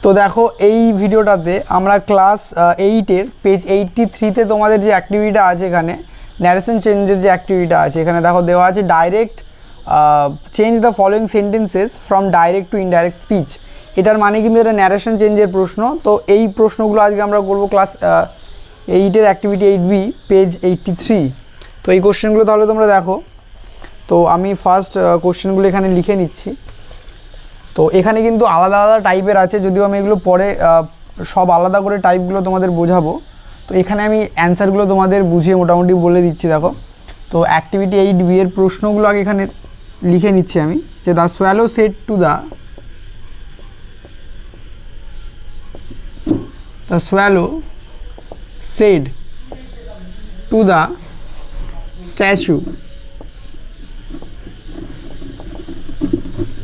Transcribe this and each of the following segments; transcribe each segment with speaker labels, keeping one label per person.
Speaker 1: তো দেখো এই ভিডিওটাতে আমরা ক্লাস 8-এর পেজ 83-তে তোমাদের যে অ্যাক্টিভিটিটা আছে এখানে ন্যারেশন চেঞ্জের যে অ্যাক্টিভিটিটা আছে এখানে দেখো দেওয়া আছে direct change the following sentences from direct two indirect speech. এটার মানে কিন্তু এটা ন্যারেশন চেঞ্জের প্রশ্ন। তো এই প্রশ্নগুলো আজকে আমরা করবো ক্লাস 8-এর অ্যাক্টিভিটি 8B পেজ 83। তো এই কোশ্চেনগুলো তাহলে তোমরা দেখো। তো আমি ফার্স্ট কোশ্চেনগুলো এখানে লিখে নিচ্ছি। তো এখানে কিন্তু আলাদা আলাদা টাইপের আছে, যদিও আমি এগুলো পরে সব আলাদা করে টাইপগুলো তোমাদের বোঝাবো। তো এখানে আমি অ্যান্সারগুলো তোমাদের বুঝিয়ে মোটামুটি বলে দিচ্ছি। দেখো, তো অ্যাক্টিভিটি 8B এর প্রশ্নগুলো আগে এখানে লিখে নিচ্ছি আমি, যে the swallow said to the swallow said to the statue,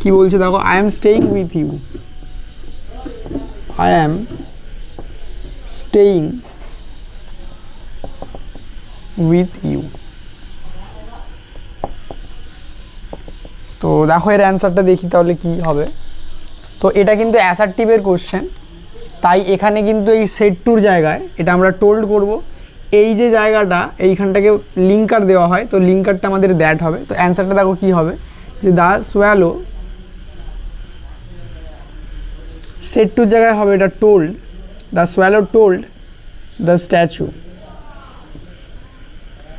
Speaker 1: কি বলছে দেখো, I am staying with you, I am staying with you. তো দেখো এর অ্যান্সারটা দেখি তাহলে কি হবে। তো এটা কিন্তু অ্যাসার্টিভের কোশ্চেন, তাই এখানে কিন্তু এই সেট টুর জায়গায় এটা আমরা টোল্ড করব। এই যে জায়গাটা এইখানটাকে লিঙ্কার দেওয়া হয়, তো লিঙ্কারটা আমাদের দ্যাট হবে। তো অ্যান্সারটা দেখো কি হবে, যে দ্য সোয়ালো সেট টুর জায়গায় হবে এটা told, the swallow told the statue.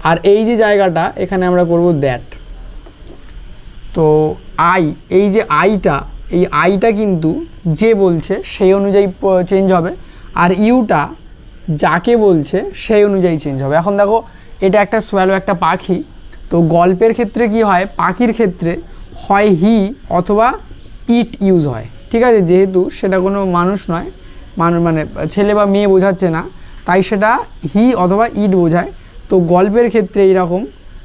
Speaker 1: আর এই যে জায়গাটা এখানে আমরা করব দ্যাট। তো এই যে এই আইটা কিন্তু যে বলছে সেই অনুযায়ী চেঞ্জ হবে, আর ইউটা যাকে বলছে সেই অনুযায়ী চেঞ্জ হবে। এখন দেখো এটা একটা সোয়ালো, একটা পাখি। তো গল্পের ক্ষেত্রে কি হয়, পাখির ক্ষেত্রে হয় হি অথবা ইট ইউজ হয়, ঠিক আছে। যেহেতু সেটা কোনো মানুষ নয়, মানে ছেলে বা মেয়ে বোঝাচ্ছে না, তাই সেটা হি অথবা ইট বোঝায়। তো গল্পের ক্ষেত্রে এইরকম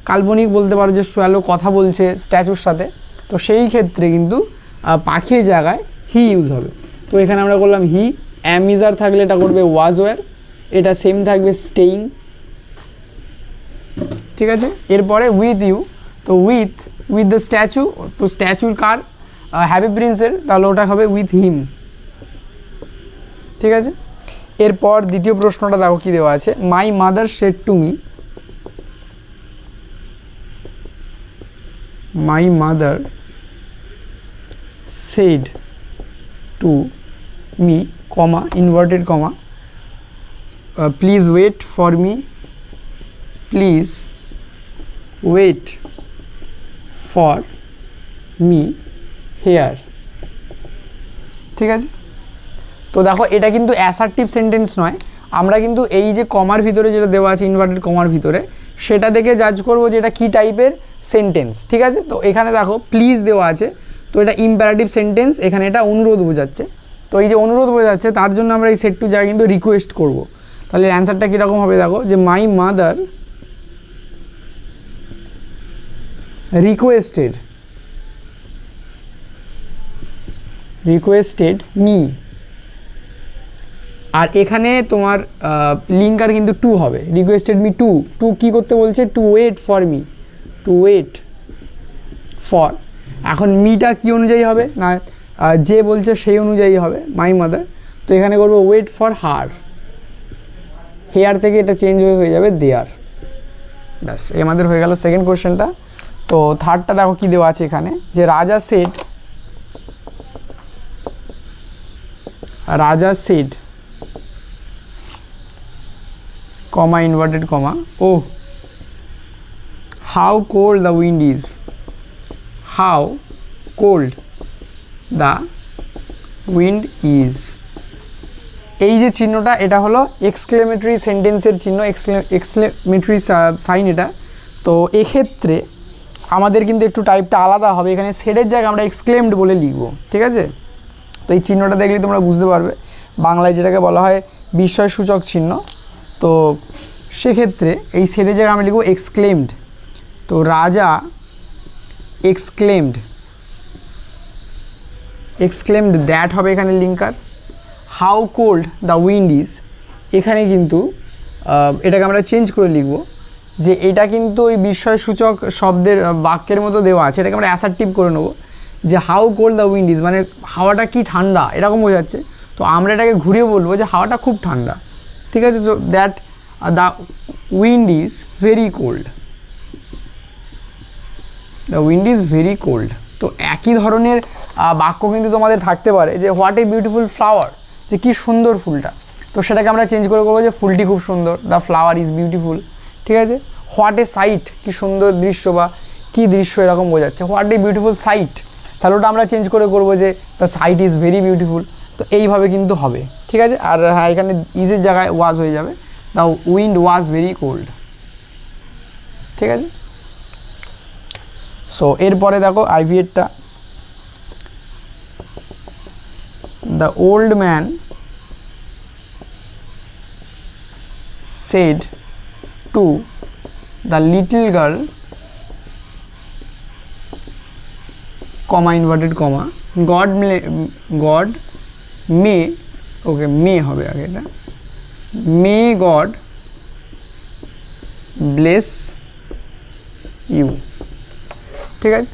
Speaker 1: কাল্পনিক বলতে পারো যে সোয়ালো কথা বলছে স্ট্যাচুর সাথে, তো সেই ক্ষেত্রে কিন্তু পাখির জায়গায় হি ইউজ হবে। তো এখানে আমরা করলাম হি। অ্যামিজার থাকলে এটা করবে ওয়াজ ওয়ার, এটা সেম থাকবে স্টেইং, ঠিক আছে। এরপরে উইথ ইউ, তো উইথ দ্য স্ট্যাচু, তো স্ট্যাচুর কার, হ্যাপি প্রিন্সের, তাহলে ওটা হবে উইথ হিম, ঠিক আছে। এরপর দ্বিতীয় প্রশ্নটা দেখো কি দেওয়া আছে, my mother said to me, my mother said to me, comma, inverted comma, please wait for me, please wait for me here, ঠিক আছে। তো দেখো এটা কিন্তু অ্যাসার্টিভ সেন্টেন্স নয়, আমরা কিন্তু এই যে কমার ভিতরে যেটা দেওয়া আছে ইনভার্টেড কমার ভিতরে, সেটা দেখে জাজ করবো যে এটা কী টাইপের সেন্টেন্স, ঠিক আছে। তো এখানে দেখো প্লিজ দেওয়া আছে, তো এটা ইম্পারেটিভ সেন্টেন্স, এখানে এটা অনুরোধ বোঝাচ্ছে। তো এই যে অনুরোধ বোঝাচ্ছে তার জন্য আমরা এই সেট টু জায়গায় কিন্তু রিকোয়েস্ট করব। তাহলে অ্যান্সারটা কীরকম হবে দেখো, যে মাই মাদার রিকোয়েস্টেড মি, আর এখানে তোমার লিঙ্কার কিন্তু টু হবে, রিকোয়েস্টেড মি টু কী করতে বলছে, to wait for me, to wait for. এখন মিটা কী অনুযায়ী হবে না, যে বলছে সেই অনুযায়ী হবে মাই মাদার। তো এখানে করবো ওয়েট ফর হার, হেয়ার থেকে এটা চেঞ্জ হয়ে যাবে দেয়ার, ব্যাস আমাদের হয়ে গেল সেকেন্ড কোশ্চেনটা। তো থার্ডটা দেখো কি দেওয়া আছে এখানে, যে raja said comma inverted comma, oh how cold the wind is, how cold the wind is. এই যে চিহ্নটা এটা হলো এক্সক্লেমেটরি সেন্টেন্সের চিহ্ন, এক্সক্লেমেটরি সাইন এটা। তো এক্ষেত্রে আমাদের কিন্তু একটু টাইপটা আলাদা হবে, এখানে সেডের জায়গায় আমরা এক্সক্লেমড বলে লিখব, ঠিক আছে। তো এই চিহ্নটা দেখলে তোমরা বুঝতে পারবে, বাংলায় যেটাকে বলা হয় বিস্ময়সূচক চিহ্ন। তো সেক্ষেত্রে এই সেডের জায়গায় আমরা লিখব এক্সক্লেমড। তো রাজা এক্সক্লেমড দ্যাট হবে এখানে linker. How cold the wind is, এখানে কিন্তু এটাকে আমরা চেঞ্জ করে লিখব, যে এটা কিন্তু ওই বিস্ময়সূচক শব্দের বাক্যের মতো দেওয়া আছে, এটাকে আমরা অ্যাসার্টিভ করে নেব, যে how cold the wind is মানে হাওয়াটা কি ঠান্ডা এরকম বোঝাচ্ছে। তো তো আমরা এটাকে ঘুরিয়ে বলবো যে হাওয়াটা খুব ঠান্ডা, ঠিক আছে। So that the wind is very cold, the wind is very cold. তো একই ধরনের বাক্য কিন্তু তোমাদের থাকতে পারে যে হোয়াট এ বিউটিফুল ফ্লাওয়ার, যে কী সুন্দর ফুলটা, তো সেটাকে আমরা চেঞ্জ করে করবো যে ফুলটি খুব সুন্দর, দ্য ফ্লাওয়ার ইজ বিউটিফুল, ঠিক আছে। হোয়াট এ সাইট, কী সুন্দর দৃশ্য বা কী দৃশ্য এরকম বোঝাচ্ছে, হোয়াট এ বিউটিফুল সাইট, তাহলে ওটা আমরা চেঞ্জ করে করবো যে the sight is very beautiful. তো এইভাবে কিন্তু হবে, ঠিক আছে। আর হ্যাঁ, এখানে ইজের জায়গায় ওয়াজ হয়ে যাবে, the wind was very cold, ঠিক আছে। সো এরপরে দেখো আইভিএরটা, the old man said to the little girl, comma inverted comma, God may, okay, may হবে আগে এটা, may God bless you, ঠিক আছে।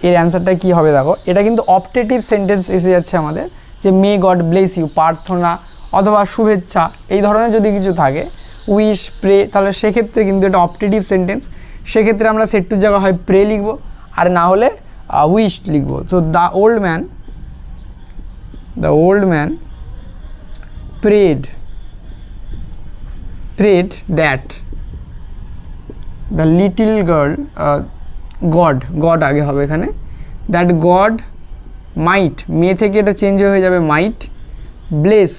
Speaker 1: এর অ্যান্সারটা কী হবে দেখো, এটা কিন্তু অপটেটিভ সেন্টেন্স এসে যাচ্ছে আমাদের, যে মে গড ব্লেস ইউ, প্রার্থনা অথবা শুভেচ্ছা এই ধরনের যদি কিছু থাকে, উইশ, প্রে, তাহলে সেক্ষেত্রে কিন্তু এটা অপটেটিভ সেন্টেন্স। সেক্ষেত্রে আমরা সেড টুর জায়গা হয় প্রে লিখবো, আর না হলে উইশ লিখবো। So the old man prayed that the little girl, God আগে হবে এখানে, দ্যাট গড মাইট, মে থেকে এটা চেঞ্জ হয়ে যাবে মাইট, ব্লেস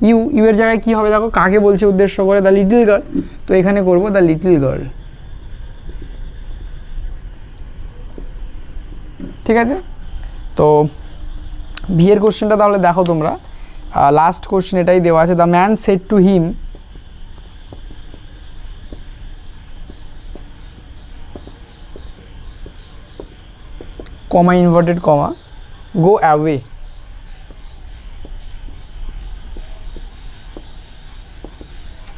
Speaker 1: ইউ, এর জায়গায় কী হবে দেখো, কাকে বলছে উদ্দেশ্য করে, দ্য লিটল গার্ল, তো এখানে করব দ্য লিটল গার্ল, ঠিক আছে। তো বিয়ের কোশ্চেনটা তাহলে দেখো তোমরা, লাস্ট কোশ্চেন এটাই দেওয়া আছে, the man said to him, comma inverted comma, go away,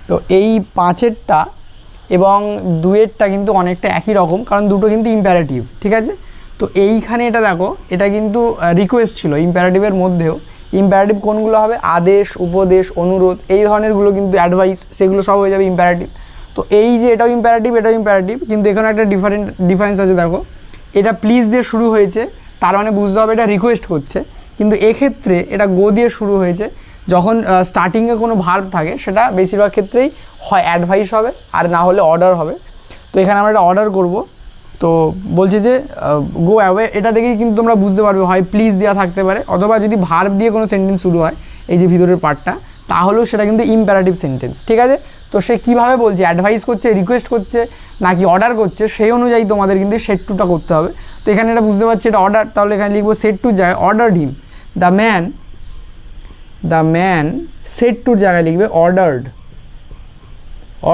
Speaker 1: তো এই 5এরটা এবং 2এরটা কিন্তু অনেকটা একই রকম, কারণ দুটো কিন্তু ইম্প্যারেটিভ, ঠিক আছে। তো এইখানে এটা দেখো, এটা কিন্তু রিকোয়েস্ট ছিল ইম্প্যারেটিভের মধ্যেও। ইম্প্যারেটিভ কোনগুলো হবে, আদেশ, উপদেশ, অনুরোধ, এই ধরনেরগুলো কিন্তু অ্যাডভাইস, সেগুলো সব হয়ে যাবে ইম্প্যারেটিভ। তো এই যে এটাও ইম্প্যারেটিভ, কিন্তু এখানে একটা ডিফারেন্স আছে দেখো, এটা প্লিজ দিয়ে শুরু হয়েছে, তার মানে বুঝতে হবে এটা রিকোয়েস্ট করছে, কিন্তু এক্ষেত্রে এটা গো দিয়ে শুরু হয়েছে। যখন স্টার্টিংয়ে কোনো ভার্ব থাকে সেটা বেশিরভাগ ক্ষেত্রেই হয় অ্যাডভাইস হবে, আর না হলে অর্ডার হবে। তো এখানে আমরা এটা অর্ডার করব। তো বলছে যে গো অ্যাওয়ে, এটা দেখেই কিন্তু তোমরা বুঝতে পারবে হয় প্লিজ দেওয়া থাকতে পারে, অথবা যদি ভার্ব দিয়ে কোনো সেন্টেন্স শুরু হয়, এই যে ভিতরের পার্টটা, তাহলেও সেটা কিন্তু ইম্প্যারেটিভ সেন্টেন্স, ঠিক আছে। তো সে কীভাবে বলছে, অ্যাডভাইস করছে, রিকোয়েস্ট করছে, নাকি অর্ডার করছে, সেই অনুযায়ী তোমাদের কিন্তু সেড টুটা করতে হবে। তো এখানে এটা বুঝতে পারছি এটা অর্ডার, তাহলে এখানে লিখবো সেড টুর জায়গায় অর্ডারড হিম, দ্য ম্যান সেড টুর জায়গায় লিখবে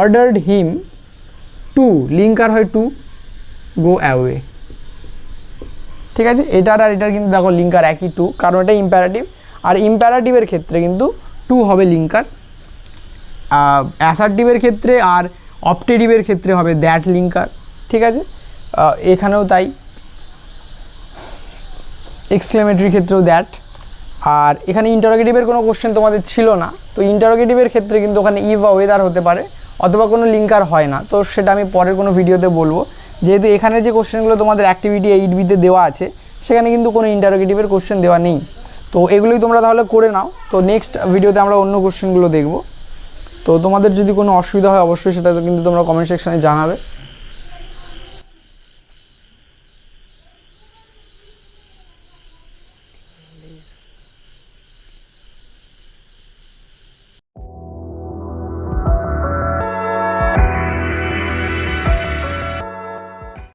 Speaker 1: অর্ডারড হিম টু, লিঙ্কার হয় টু, গো অ্যাওয়ে, ঠিক আছে। এটার আর এটার কিন্তু দেখো লিঙ্কার একই টু, কারণ এটা ইম্প্যারেটিভ, আর ইম্প্যারেটিভের ক্ষেত্রে কিন্তু টু হবে লিঙ্কার, অ্যাসার্টিভের ক্ষেত্রে আর অপটেটিভের ক্ষেত্রে হবে দ্যাট লিঙ্কার, ঠিক আছে। এখানেও তাই, এক্সক্লেমেটরির ক্ষেত্রেও দ্যাট। আর এখানে ইন্টারোগেটিভের কোনো কোশ্চেন তোমাদের ছিল না, তো ইন্টারোগেটিভের ক্ষেত্রে কিন্তু ওখানে ইভ বা ওয়েদার হতে পারে, অথবা কোনো লিঙ্কার হয় না, তো সেটা আমি পরের কোনো ভিডিওতে বলবো। যেহেতু এখানে যে কোশ্চেনগুলো তোমাদের অ্যাক্টিভিটি 8Bতে দেওয়া আছে, সেখানে কিন্তু কোনো ইন্টারোগেটিভের কোশ্চেন দেওয়া নেই, তো এগুলোই তোমরা তাহলে করে নাও। তো নেক্সট ভিডিওতে আমরা অন্য কোশ্চেনগুলো দেখব। তো তোমাদের যদি কোনো অসুবিধা হয় অবশ্যই সেটা কিন্তু তোমরা কমেন্ট সেকশানে জানাবে।